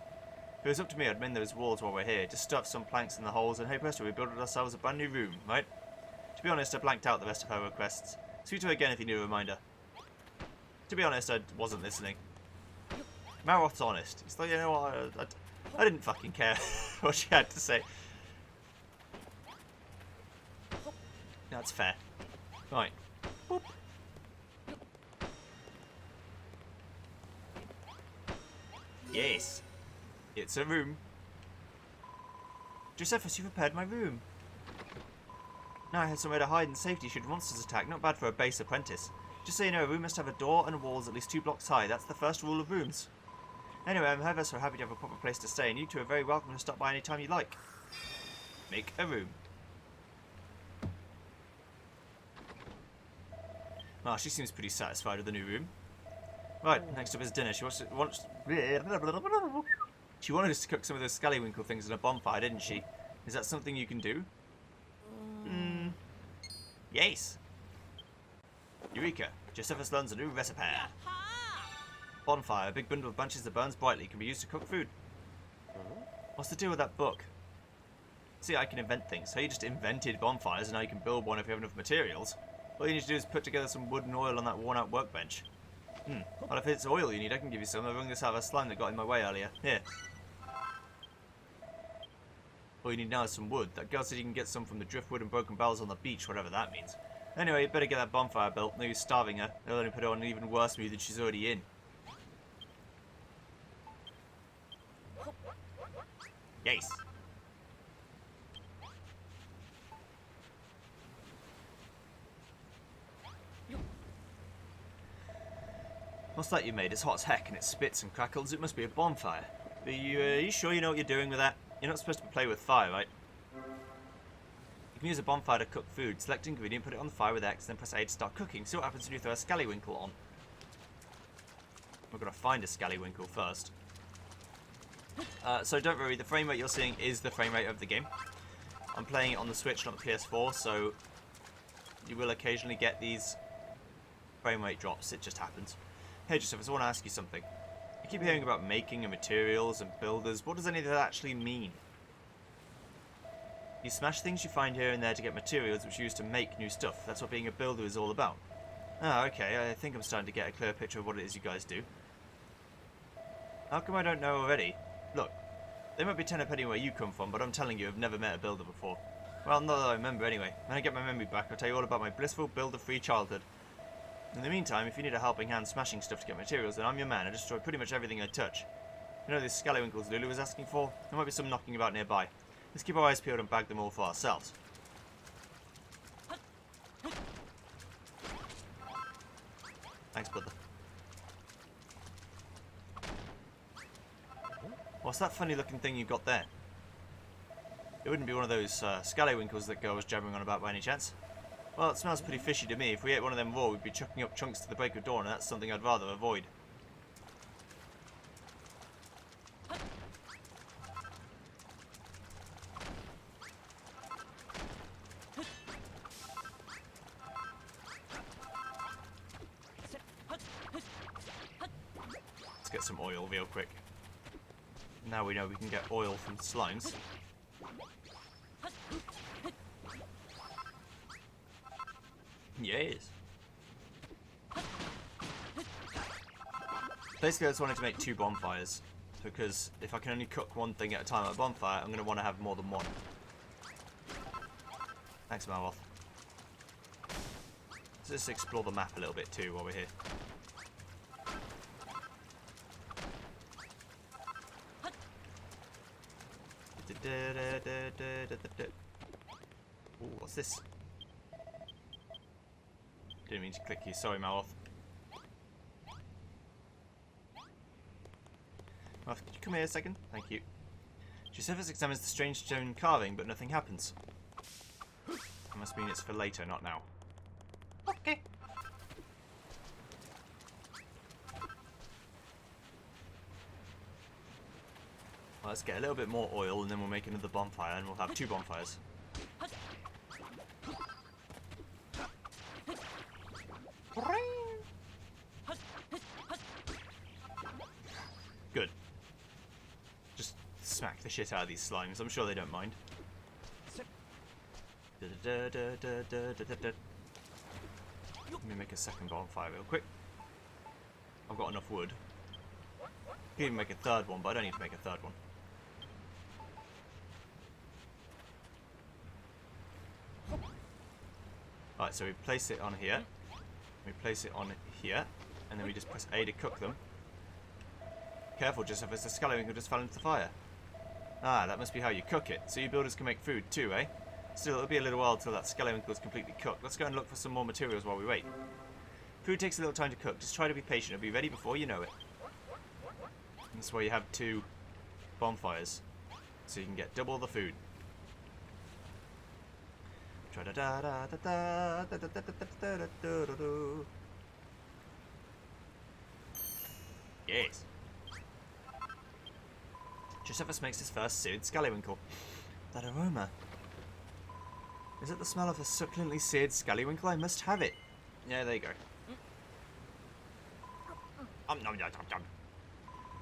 If it was up to me, I'd mend those walls while we're here. Just stuff some planks in the holes, and hey presto, we built ourselves a brand new room, right? To be honest, I blanked out the rest of her requests. Speak to her again if you need a reminder. To be honest, I wasn't listening. Maroth's honest. He's like, you know what, I didn't fucking care what she had to say. That's fair. Right. Boop. Yes. It's a room. Josephus, you prepared my room. Now I had somewhere to hide in safety should monsters attack. Not bad for a base apprentice. Just so you know, a room must have a door and walls at least 2 blocks high. That's the first rule of rooms. Anyway, I'm ever so happy to have a proper place to stay, and you two are very welcome to stop by any time you like. Make a room. Ah, she seems pretty satisfied with the new room. Right, next up is dinner. She wanted us to cook some of those scallywinkle things in a bonfire, didn't she? Is that something you can do? Yes. Eureka! Josephus learns a new recipe. Bonfire, a big bundle of branches that burns brightly, can be used to cook food. What's the deal with that book? See, I can invent things. So you just invented bonfires and now you can build one if you have enough materials. All you need to do is put together some wood and oil on that worn-out workbench. Well, if it's oil you need, I can give you some. I wrung this out of a slime that got in my way earlier. Here. All you need now is some wood. That girl said you can get some from the driftwood and broken barrels on the beach, whatever that means. Anyway, you better get that bonfire built. No use starving her. They'll only put her on an even worse mood than she's already in. Yes. What's that you made? It's hot as heck and it spits and crackles. It must be a bonfire. Are you sure you know what you're doing with that? You're not supposed to play with fire, right? You can use a bonfire to cook food. Select ingredient, put it on the fire with X, then press A to start cooking. See what happens when you throw a scallywinkle on. We're going to find a scallywinkle first. So don't worry, the frame rate you're seeing is the frame rate of the game. I'm playing it on the Switch, not the PS4, so you will occasionally get these frame rate drops. It just happens. Hey Joseph, I want to ask you something. I keep hearing about making and materials and builders. What does any of that actually mean? You smash things you find here and there to get materials which you use to make new stuff. That's what being a builder is all about. Ah, okay, I think I'm starting to get a clear picture of what it is you guys do. How come I don't know already? Look, they might be 10 a penny where you come from, but I'm telling you, I've never met a builder before. Well, not that I remember anyway. When I get my memory back, I'll tell you all about my blissful, builder-free childhood. In the meantime, if you need a helping hand smashing stuff to get materials, then I'm your man. I destroy pretty much everything I touch. You know these scallywinkles Lulu was asking for? There might be some knocking about nearby. Let's keep our eyes peeled and bag them all for ourselves. Thanks, brother. What's that funny looking thing you got there? It wouldn't be one of those scallywinkles that girl was jabbering on about by any chance. Well, it smells pretty fishy to me. If we ate one of them raw, we'd be chucking up chunks to the break of dawn, and that's something I'd rather avoid. Let's get some oil real quick. Now we know we can get oil from slimes. Yes. Basically, I just wanted to make 2 bonfires, because if I can only cook one thing at a time at a bonfire, I'm going to want to have more than one. Thanks, Malroth. Let's just explore the map a little bit too while we're here. Ooh, what's this? Didn't mean to click you. Sorry, Malroth. Malroth, could you come here a second? Thank you. Josephus examines the strange stone carving, but nothing happens. That must mean it's for later, not now. Okay. Well, let's get a little bit more oil, and then we'll make another bonfire, and we'll have 2 bonfires. Good. Just smack the shit out of these slimes. I'm sure they don't mind. Let me make a second bonfire real quick. I've got enough wood. I can even make a third one, but I don't need to make a third one. Right, so we place it on here. We place it on here, and then we just press A to cook them. Careful, Josephus, the scallywinkle just fell into the fire. Ah, that must be how you cook it. So you builders can make food too, eh? Still, it'll be a little while till that scallywinkle is completely cooked. Let's go and look for some more materials while we wait. Food takes a little time to cook. Just try to be patient. It'll be ready before you know it. And that's why you have 2 bonfires, so you can get double the food. Yes. Josephus makes his first seared scallywinkle. That aroma. Is it the smell of a succulently seared scallywinkle? I must have it. Yeah, there you go.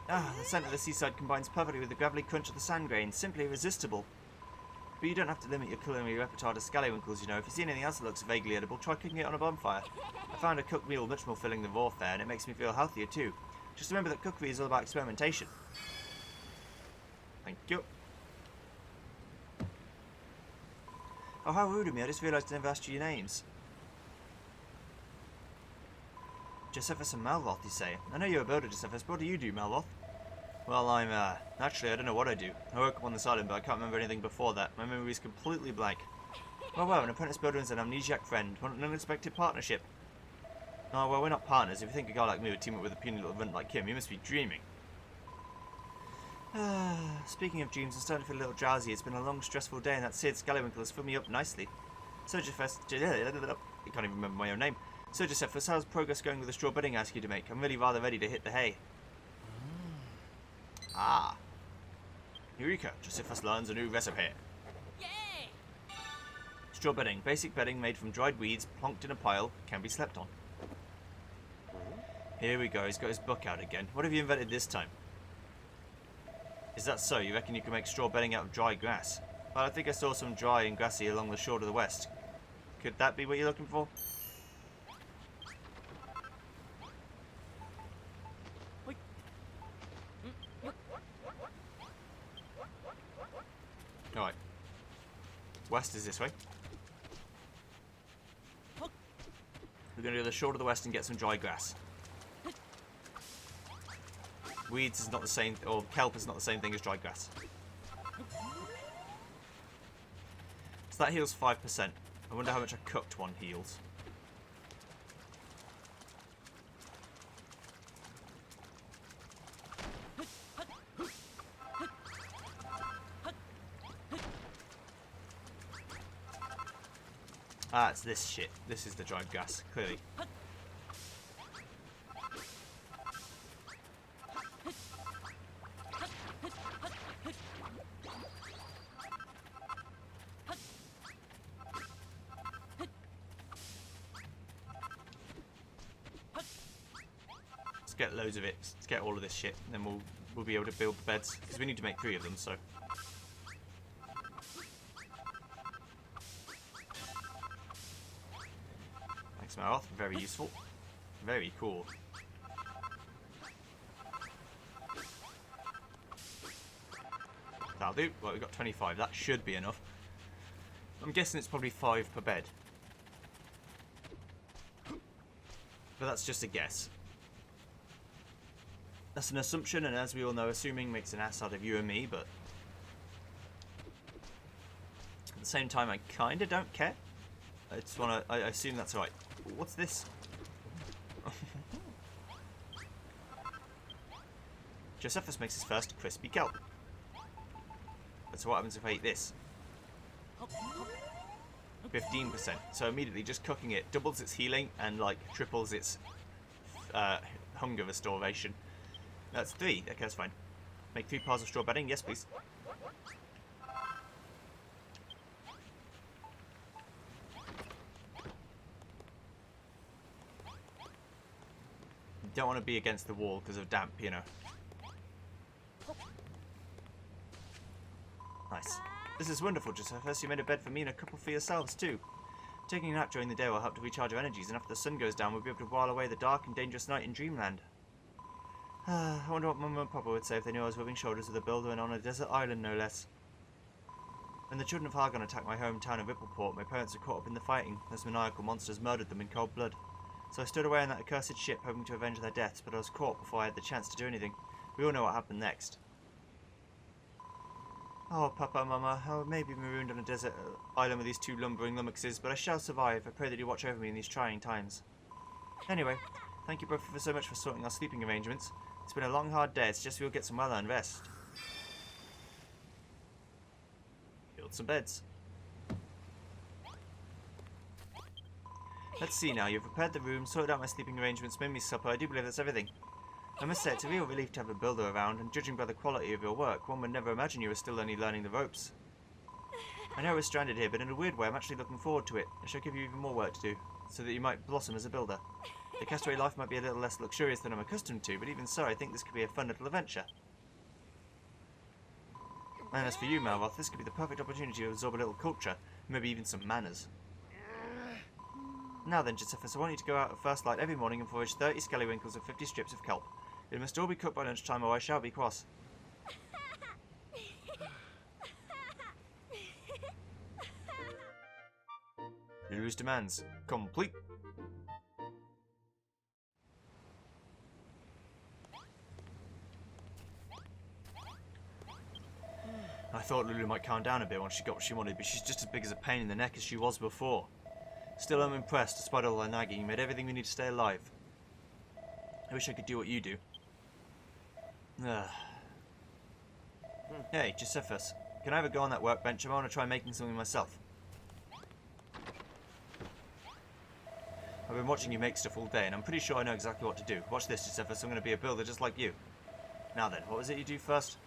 Ah, the scent of the seaside combines perfectly with the gravelly crunch of the sand grains. Simply irresistible. But you don't have to limit your culinary repertoire to scallywinkles, you know. If you see anything else that looks vaguely edible, try cooking it on a bonfire. I found a cooked meal much more filling than raw fare, and it makes me feel healthier too. Just remember that cookery is all about experimentation. Thank you. Oh, how rude of me. I just realised I never asked you your names. Josephus and Malroth, you say? I know you're a builder, Josephus, but what do you do, Malroth? Well, I'm, naturally, I don't know what I do. I woke up on this island, but I can't remember anything before that. My memory is completely blank. Well, an apprentice builder is an amnesiac friend. Want an unexpected partnership? Oh, well, we're not partners. If you think a guy like me would team up with a puny little runt like him, you must be dreaming. Speaking of dreams, I'm starting to feel a little drowsy. It's been a long, stressful day, and that seared scallywinkle has filled me up nicely. So, Josephus... I can't even remember my own name. So, Josephus, how's progress going with the straw bedding I asked you to make? I'm really rather ready to hit the hay. Ah. Eureka! Josephus learns a new recipe. Yay! Straw bedding. Basic bedding made from dried weeds, plonked in a pile, can be slept on. Here we go, he's got his book out again. What have you invented this time? Is that so? You reckon you can make straw bedding out of dry grass? Well, I think I saw some dry and grassy along the shore to the west. Could that be what you're looking for? Alright. West is this way. We're going to go to the shore to the west and get some dry grass. Weeds is not the same, or kelp is not the same thing as dry grass. So that heals 5%. I wonder how much a cooked one heals. Ah, it's this shit. This is the dried gas, clearly. Let's get loads of it. Let's get all of this shit, and then we'll be able to build the beds, because we need to make 3 of them, so... Mouth, very useful. Very cool. That'll do. Well, we've got 25. That should be enough. I'm guessing it's probably 5 per bed. But that's just a guess. That's an assumption, and as we all know, assuming makes an ass out of you and me, but... At the same time, I kinda don't care. I just wanna... I assume that's right. What's this? Josephus makes his first crispy kelp. But so what happens if I eat this? 15%. So immediately just cooking it doubles its healing and like triples its hunger restoration. That's 3. Okay, that's fine. Make 3 piles of straw bedding. Yes, please. Don't want to be against the wall because of damp, you know. Nice. This is wonderful, Josephus. You made a bed for me and a couple for yourselves, too. Taking a nap during the day will help to recharge our energies, and after the sun goes down, we'll be able to while away the dark and dangerous night in Dreamland. I wonder what Mama and Papa would say if they knew I was rubbing shoulders with a builder and on a desert island, no less. When the children of Hargon attacked my hometown of Rippleport, my parents were caught up in the fighting. Those maniacal monsters murdered them in cold blood. So I stood away on that accursed ship hoping to avenge their deaths, but I was caught before I had the chance to do anything. We all know what happened next. Oh, Papa, Mama, I may be marooned on a desert island with these 2 lumbering lummoxes, but I shall survive. I pray that you watch over me in these trying times. Anyway, thank you both for so much for sorting our sleeping arrangements. It's been a long, hard day. It's just we'll get some well-earned rest. Build some beds. Let's see now. You've prepared the room, sorted out my sleeping arrangements, made me supper. I do believe that's everything. I must say, it's a real relief to have a builder around, and judging by the quality of your work, one would never imagine you were still only learning the ropes. I know we're stranded here, but in a weird way, I'm actually looking forward to it. I shall give you even more work to do, so that you might blossom as a builder. The castaway life might be a little less luxurious than I'm accustomed to, but even so, I think this could be a fun little adventure. And as for you, Malroth, this could be the perfect opportunity to absorb a little culture, maybe even some manners. Now then, Josephus, I want you to go out at first light every morning and forage 30 scallywinkles and 50 strips of kelp. It must all be cooked by lunchtime or I shall be cross. Lulu's demands complete. I thought Lulu might calm down a bit once she got what she wanted, but she's just as big as a pain in the neck as she was before. Still, I'm impressed. Despite all her nagging, you made everything we need to stay alive. I wish I could do what you do. Hey, Josephus, can I have a go on that workbench? I want to try making something myself. I've been watching you make stuff all day, and I'm pretty sure I know exactly what to do. Watch this, Josephus. I'm going to be a builder just like you. Now then, what was it you do first?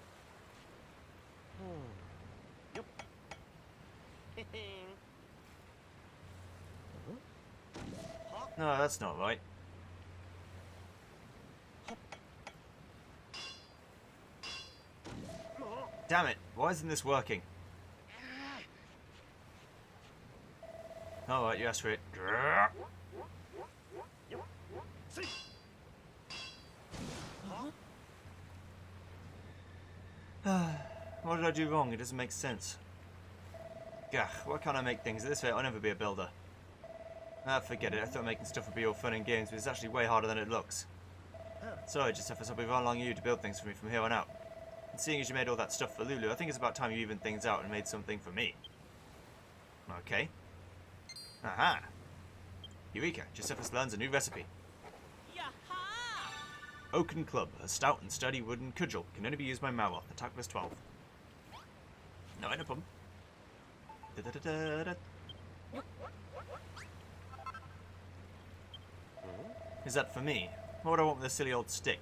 No, that's not right. Damn it, why isn't this working? Alright, you asked for it. What did I do wrong? It doesn't make sense. Gah, why can't I make things? At this rate, I'll never be a builder. Ah, forget it. I thought making stuff would be all fun and games, but it's actually way harder than it looks. Sorry, Josephus, I'll be relying on you to build things for me from here on out. And seeing as you made all that stuff for Lulu, I think it's about time you evened things out and made something for me. Okay. Aha! Eureka! Josephus learns a new recipe. Oaken Club, a stout and sturdy wooden cudgel, can only be used by Malroth. Attack plus 12. No, no problem. Da-da-da-da-da. Is that for me? What would I want with a silly old stick?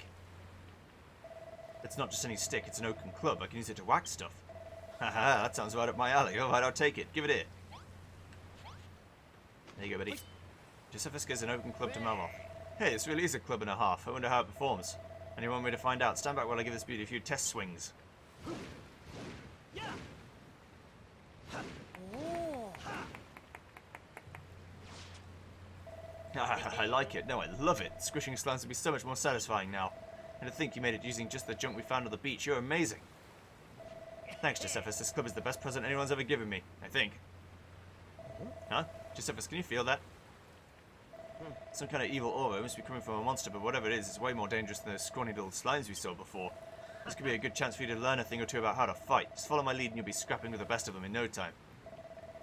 It's not just any stick, it's an oaken club. I can use it to whack stuff. Haha, that sounds right up my alley. Alright, I'll take it. Give it here. There you go, buddy. Josephus gives an oaken club to Malroth. Hey, this really is a club and a half. I wonder how it performs. Anyone want me to find out? Stand back while I give this beauty a few test swings. I like it. No, I love it. Squishing slimes will be so much more satisfying now. And to think you made it using just the junk we found on the beach. You're amazing. Thanks, Josephus. This club is the best present anyone's ever given me. I think. Huh? Josephus, can you feel that? Some kind of evil aura. It must be coming from a monster, but whatever it is, it's way more dangerous than those scrawny little slimes we saw before. This could be a good chance for you to learn a thing or two about how to fight. Just follow my lead and you'll be scrapping with the best of them in no time.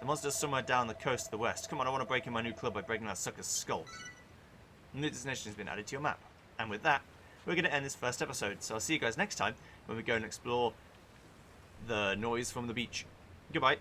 The monster's somewhere down the coast to the west. Come on, I want to break in my new club by breaking that sucker's skull. A new destination has been added to your map. And with that, we're going to end this first episode. So I'll see you guys next time when we go and explore the noise from the beach. Goodbye.